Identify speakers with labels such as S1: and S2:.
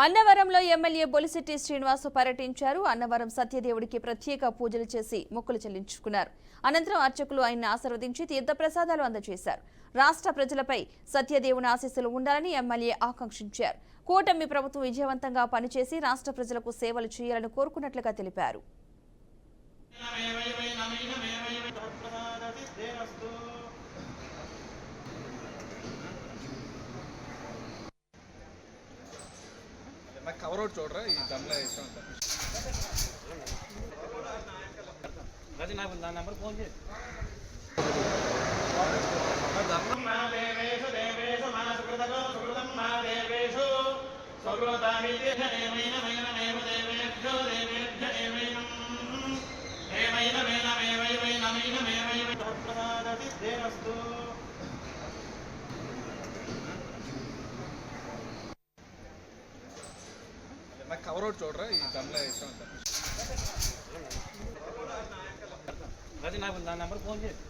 S1: అన్నవరంలో MLA Bolisetti Srinivas పర్యటించారు. అన్నవరం సత్యదేవుడికి ప్రత్యేక పూజలు చేసి మొక్కులు చెల్లించుకున్నారు. అనంతరం అర్చకులు ఆయన్ని ఆశీర్వదించి తీర్థప్రసాదాలు అందజేశారు. రాష్ట్ర ప్రజలపై సత్యదేవుని ఆశీస్సులు ఉండాలని ఎమ్మెల్యే ఆకాంక్షించారు. కూటమి ప్రభుత్వం విజయవంతంగా పనిచేసి రాష్ట్ర ప్రజలకు సేవలు చేయాలని కోరుకున్నట్లుగా తెలిపారు.
S2: నాకు కవర్ అవుట్ చూడరా ఈ గమ్లా ఇష్టం అది నాకు నా నెంబర్ ఫోన్ చేసి నాకు కవర్ అవుట్ చూడరా ఈ గమ్లా ఇష్టం అది నాకు నా నెంబర్ ఫోన్ చేసి